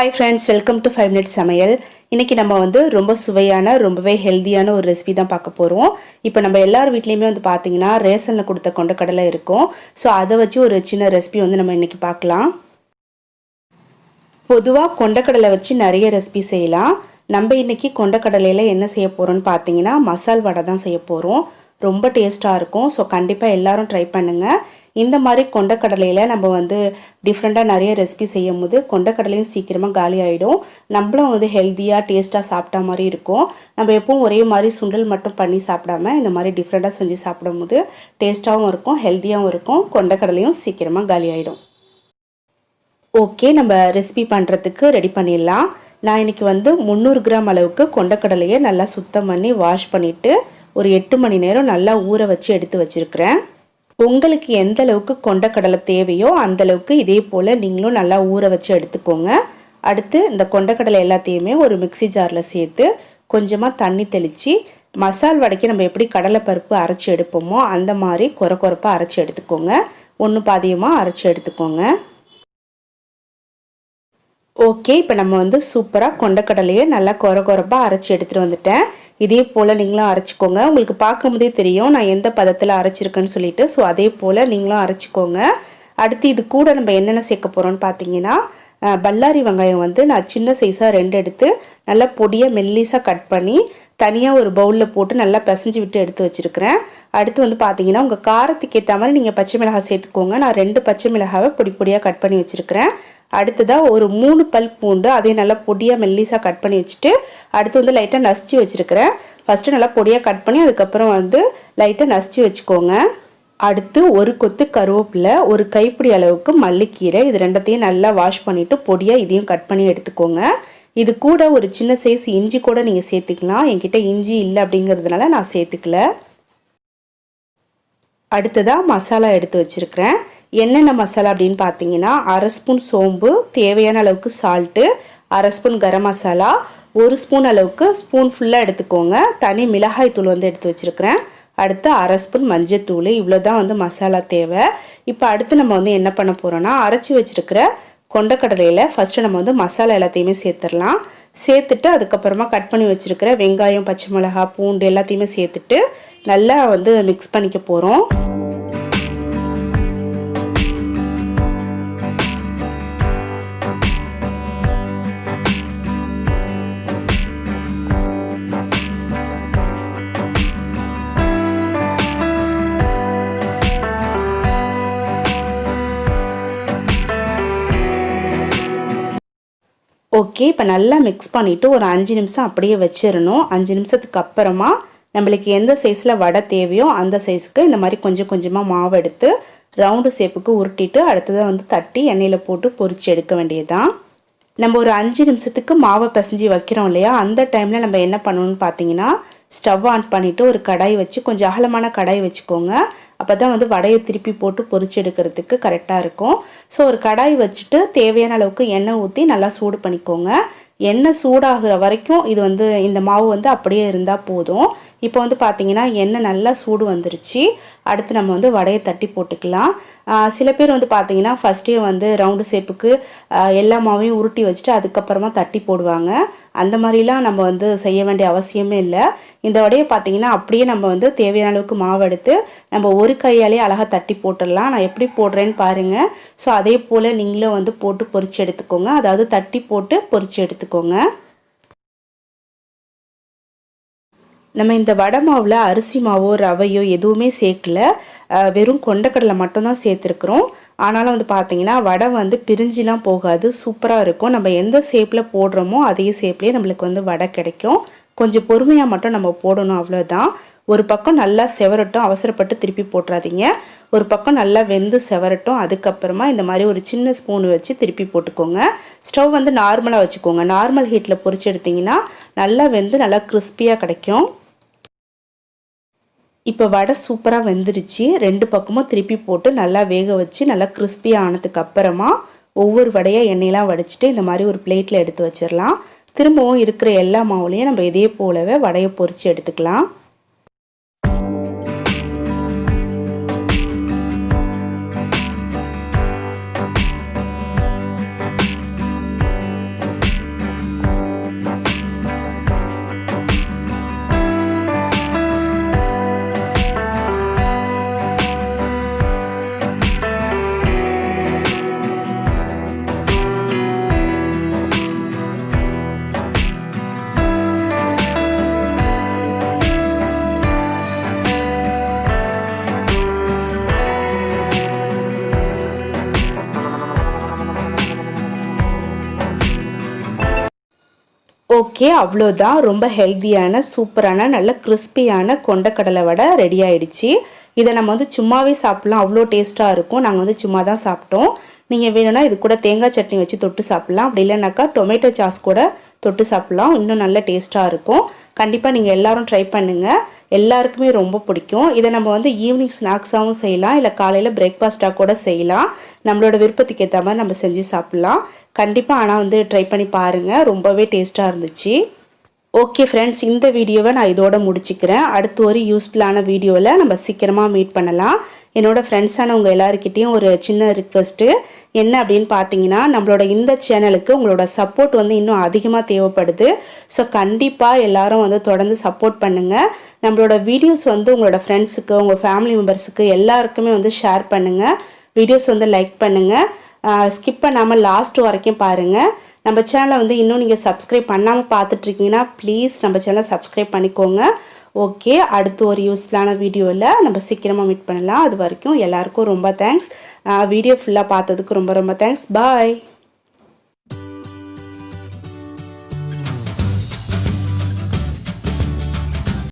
Hi friends, welcome to 5 minutes சமையல். இன்றைக்கி நம்ம ரொம்ப சுவையான ரொம்பவே ஹெல்த்தியான ஒரு ரெசிபி தான் பார்க்க போகிறோம். இப்போ நம்ம எல்லார் வீட்லேயுமே பார்த்தீங்கன்னா ரேஷனில் கொடுத்த கொண்டக்கடலை இருக்கும். ஸோ அதை வச்சு ஒரு சின்ன ரெசிபி நம்ம இன்றைக்கி பார்க்கலாம். பொதுவாக கொண்டக்கடலை வச்சு நிறைய ரெசிபி செய்யலாம். நம்ம இன்றைக்கி கொண்டக்கடலையில் என்ன செய்ய போகிறோம்னு பார்த்தீங்கன்னா மசால் வடை தான் செய்ய போகிறோம். ரொம்ப டேஸ்ட்டாக இருக்கும். ஸோ கண்டிப்பாக எல்லோரும் ட்ரை பண்ணுங்கள். இந்த மாதிரி கொண்டக்கடலையில் நம்ம டிஃப்ரெண்ட்டாக நிறைய ரெசிபி செய்யும் போது கொண்டக்கடலையும் சீக்கிரமாக காலி ஆகிடும். நம்மளும் ஹெல்த்தியாக டேஸ்ட்டாக சாப்பிட்டா மாதிரி இருக்கும். நம்ம எப்பவும் ஒரே மாதிரி சுண்டல் மட்டும் பண்ணி சாப்பிடாம இந்த மாதிரி டிஃப்ரெண்ட்டாக செஞ்சு சாப்பிடும் போது டேஸ்ட்டாகவும் இருக்கும், ஹெல்த்தியாகவும் இருக்கும். கொண்டக்கடலையும் சீக்கிரமாக காலி ஆகிடும். ஓகே, நம்ம ரெசிபி பண்ணுறதுக்கு ரெடி பண்ணிடலாம். நான் இன்றைக்கி 300 கிராம் அளவுக்கு கொண்டக்கடலையை நல்லா சுத்தம் பண்ணி வாஷ் பண்ணிவிட்டு ஒரு 8 மணி நேரம் நல்லா ஊற வச்சு எடுத்து வச்சுருக்கிறேன். உங்களுக்கு எந்த அளவுக்கு கொண்டக்கடலை தேவையோ அந்தளவுக்கு இதே போல் நீங்களும் நல்லா ஊற வச்சு எடுத்துக்கோங்க. அடுத்து இந்த கொண்டக்கடலை எல்லாத்தையுமே ஒரு மிக்சி ஜாரில் சேர்த்து கொஞ்சமாக தண்ணி தெளித்து மசால் வடைக்கு நம்ம எப்படி கடலைப்பருப்பு அரைச்சி எடுப்போமோ அந்த மாதிரி கொரப்பாக அரைச்சி எடுத்துக்கோங்க. ஒன்று பாதியமாக அரைச்சி எடுத்துக்கோங்க. ஓகே, இப்போ நம்ம சூப்பராக கொண்டக்கடலையை நல்லா கொரப்பாக அரைச்சி எடுத்துகிட்டு வந்துட்டேன். இதே போல் நீங்களும் அரைச்சிக்கோங்க. உங்களுக்கு பார்க்கும்போதே தெரியும் நான் எந்த பதத்தில் அரைச்சிருக்கேன்னு சொல்லிட்டு. ஸோ அதே போல் நீங்களும் அரைச்சிக்கோங்க. அடுத்து இது கூட நம்ம என்னென்ன சேர்க்க போகிறோம்னு பார்த்தீங்கன்னா பல்லாரி வெங்காயம் நான் சின்ன சைஸாக 2 எடுத்து நல்லா பொடியாக மெல்லிஸாக கட் பண்ணி தனியாக ஒரு பவுலில் போட்டு நல்லா பிசைஞ்சு விட்டு எடுத்து வச்சுருக்கிறேன். அடுத்து பார்த்தீங்கன்னா உங்கள் காரத்துக்கு ஏற்ற மாதிரி நீங்கள் பச்சை மிளகாய் சேர்த்துக்கோங்க. நான் 2 பச்சை மிளகாவை பொடியாக கட் பண்ணி வச்சுருக்கிறேன். அடுத்ததாக ஒரு 3 பல் பூண்டு அதையும் நல்லா பொடியாக மெல்லிஸாக கட் பண்ணி வச்சுட்டு அடுத்து லைட்டாக நசிச்சு வச்சுருக்கிறேன். ஃபஸ்ட்டு நல்லா பொடியாக கட் பண்ணி அதுக்கப்புறம் லைட்டாக நசிச்சு வச்சுக்கோங்க. அடுத்து ஒரு கொத்து கருவேப்பிலை, ஒரு கைப்பிடி அளவுக்கு மல்லிக்கீரை, இது ரெண்டத்தையும் நல்லா வாஷ் பண்ணிவிட்டு பொடியாக இதையும் கட் பண்ணி எடுத்துக்கோங்க. இது கூட ஒரு சின்ன சைஸ் இஞ்சி கூட நீங்கள் சேர்த்துக்கலாம். என்கிட்ட இஞ்சி இல்லை அப்படிங்கிறதுனால நான் சேர்த்துக்கல. அடுத்ததாக மசாலா எடுத்து வச்சுருக்கிறேன். என்னென்ன மசாலா அப்படின்னு பார்த்தீங்கன்னா 1/2 ஸ்பூன் சோம்பு, தேவையான அளவுக்கு salt, 1/2 spoon garam masala, 1 spoon அளவுக்கு ஸ்பூன் ஃபுல்லாக எடுத்துக்கோங்க. தனி மிளகாய் தூள் எடுத்து வச்சுருக்கிறேன். அடுத்து 1/2 ஸ்பூன் மஞ்சத்தூள். இவ்வளோ தான் மசாலா தேவை. இப்போ அடுத்து நம்ம என்ன பண்ண போகிறோன்னா அரைச்சி வச்சுருக்கிற கொண்டக்கடலையில் ஃபஸ்ட்டு நம்ம மசாலா எல்லாத்தையுமே சேர்த்துடலாம். சேர்த்துட்டு அதுக்கப்புறமா கட் பண்ணி வச்சுருக்கிற வெங்காயம், பச்சை மிளகா, பூண்டு எல்லாத்தையுமே சேர்த்துட்டு நல்லா மிக்ஸ் பண்ணிக்க போகிறோம். ஓகே, இப்போ நல்லா மிக்ஸ் பண்ணிவிட்டு ஒரு 5 நிமிஷம் அப்படியே வச்சிடணும். 5 நிமிஷத்துக்கு அப்புறமா நம்மளுக்கு எந்த சைஸில் வடை தேவையோ அந்த சைஸுக்கு இந்த மாதிரி கொஞ்சம் கொஞ்சமாக மாவு எடுத்து ரவுண்டு ஷேப்புக்கு உருட்டிட்டு அடுத்ததாக தட்டி எண்ணெயில் போட்டு பொரிச்சு எடுக்க வேண்டியதுதான். நம்ம ஒரு 5 நிமிஷத்துக்கு மாவை பிசைஞ்சு வைக்கிறோம் இல்லையா, அந்த டைமில் நம்ம என்ன பண்ணணும்னு பார்த்தீங்கன்னா ஸ்டவ் ஆன் பண்ணிவிட்டு ஒரு கடாய் வச்சு கொஞ்சம் அகலமான கடாய் வச்சுக்கோங்க. அப்போ தான் வடையை திருப்பி போட்டு பொரிச்சு எடுக்கிறதுக்கு கரெக்டாக இருக்கும். ஸோ ஒரு கடாய் வச்சுட்டு தேவையான அளவுக்கு எண்ணெய் ஊற்றி நல்லா சூடு பண்ணிக்கோங்க. எண்ணெய் சூடாகிற வரைக்கும் இது இந்த மாவு அப்படியே இருந்தால் போதும். இப்போ பார்த்தீங்கன்னா எண்ணெய் நல்லா சூடு வந்துருச்சு. அடுத்து நம்ம வடையை தட்டி போட்டுக்கலாம். சில பேர் பார்த்தீங்கன்னா ஃபஸ்ட்டே ரவுண்டு ஷேப்புக்கு எல்லா மாவையும் உருட்டி வச்சுட்டு அதுக்கப்புறமா தட்டி போடுவாங்க. அந்த மாதிரிலாம் நம்ம செய்ய வேண்டிய அவசியமே இல்லை. இந்த வடையை பார்த்தீங்கன்னா அப்படியே நம்ம தேவையான அளவுக்கு மாவு எடுத்து நம்ம ஒரு கையாலே அழகாக தட்டி போட்டுடலாம். நான் எப்படி போடுறேன்னு பாருங்கள். ஸோ அதே போல் நீங்களும் போட்டு பொரிச்சு எடுத்துக்கோங்க. அதாவது தட்டி போட்டு பொரிச்சு எடுத்துக்கோங்க. நம்ம இந்த வடை மாவில் அரிசி மாவோ ரவையோ எதுவுமே சேர்க்கல, வெறும் கொண்டக்கடலை மட்டும்தான் சேர்த்துருக்குறோம். ஆனாலும் பார்த்தீங்கன்னா வடை பிரிஞ்சுலாம் போகாது, சூப்பராக இருக்கும். நம்ம எந்த ஷேப்பில் போடுறோமோ அதே ஷேப்லேயே நம்மளுக்கு வடை கிடைக்கும். கொஞ்சம் பொறுமையாக மட்டும் நம்ம போடணும், அவ்வளோதான். ஒரு பக்கம் நல்லா செவரட்டும், அவசரப்பட்டு திருப்பி போட்டுறாதீங்க. ஒரு பக்கம் நல்லா வெந்து செவரட்டும். அதுக்கப்புறமா இந்த மாதிரி ஒரு சின்ன ஸ்பூன் வச்சு திருப்பி போட்டுக்கோங்க. ஸ்டவ் நார்மலாக வச்சுக்கோங்க. நார்மல் ஹீட்டில் பொரிச்சு எடுத்திங்கன்னா நல்லா வெந்து நல்லா கிறிஸ்பியாக கிடைக்கும். இப்போ வடை சூப்பராக வெந்துருச்சு. 2 பக்கமும் திருப்பி போட்டு நல்லா வேக வச்சு நல்லா கிறிஸ்பியாக ஆனதுக்கு அப்புறமா ஒவ்வொரு வடையாக எண்ணெயெலாம் வடிச்சிட்டு இந்த மாதிரி ஒரு பிளேட்டில் எடுத்து வச்சிடலாம். திரும்பவும் இருக்கிற எல்லா மாவுலையும் நம்ம இதே போலவே வடையை பொரித்து எடுத்துக்கலாம். ஓகே, அவ்வளோதான். ரொம்ப ஹெல்த்தியான சூப்பரான நல்ல கிறிஸ்பியான கொண்டக்கடலை வடை ரெடி ஆயிடுச்சு. இதை நம்ம வந்து சும்மாவே சாப்பிட்லாம், அவ்வளோ டேஸ்ட்டாக இருக்கும். நாங்கள் வந்து சும்மா தான் சாப்பிட்டோம். நீங்கள் வேணும்னா இது கூட தேங்காய் சட்னி வச்சு தொட்டு சாப்பிட்லாம். அப்படி இல்லைனாக்கா டொமேட்டோ சாஸ் கூட தொட்டு சாப்பிட்லாம். இன்னும் நல்ல டேஸ்ட்டாக இருக்கும். கண்டிப்பாக நீங்கள் எல்லோரும் ட்ரை பண்ணுங்கள். எல்லாருக்குமே ரொம்ப பிடிக்கும். இதை நம்ம வந்து ஈவினிங் ஸ்நாக்ஸாகவும் செய்யலாம், இல்லை காலையில் பிரேக்ஃபாஸ்ட்டாக கூட செய்யலாம். நம்மளோட விருப்பத்துக்கு ஏற்ற மாதிரி நம்ம செஞ்சு சாப்பிட்லாம். கண்டிப்பாக ஆனால் வந்து ட்ரை பண்ணி பாருங்கள், ரொம்பவே டேஸ்ட்டாக இருந்துச்சு. ஓகே ஃப்ரெண்ட்ஸ், இந்த வீடியோவை நான் இதோட முடிச்சுக்கிறேன். அடுத்து ஒரு யூஸ்ஃபுல்லான வீடியோவில் நம்ம சீக்கிரமாக மீட் பண்ணலாம். என்னோடய ஃப்ரெண்ட்ஸானவங்க எல்லாருக்கிட்டேயும் ஒரு சின்ன ரிக்வெஸ்ட்டு என்ன அப்படின்னு பார்த்தீங்கன்னா, நம்மளோட இந்த சேனலுக்கு உங்களோட சப்போர்ட் வந்து இன்னும் அதிகமாக தேவைப்படுது. ஸோ கண்டிப்பாக எல்லாரும் வந்து தொடர்ந்து சப்போர்ட் பண்ணுங்கள். நம்மளோட வீடியோஸ் வந்து உங்களோட ஃப்ரெண்ட்ஸுக்கு, உங்கள் ஃபேமிலி மெம்பர்ஸுக்கு எல்லாருக்குமே வந்து ஷேர் பண்ணுங்கள். வீடியோஸ் வந்து லைக் பண்ணுங்கள். ஸ்கிப் பண்ணாமல் லாஸ்ட் வரைக்கும் பாருங்கள். நம்ம சேனலை வந்து இன்னும் நீங்கள் சப்ஸ்கிரைப் பண்ணாமல் பார்த்துட்ருக்கீங்கன்னா ப்ளீஸ் நம்ம சேனலை சப்ஸ்கிரைப் பண்ணிக்கோங்க. ஓகே, அடுத்து ஒரு யூஸ்ஃபுல்லான வீடியோவில் நம்ம சீக்கிரமாக மீட் பண்ணலாம். அது வரைக்கும் எல்லாருக்கும் ரொம்ப தேங்க்ஸ். வீடியோ ஃபுல்லாக பார்த்ததுக்கு ரொம்ப ரொம்ப தேங்க்ஸ். பாய்.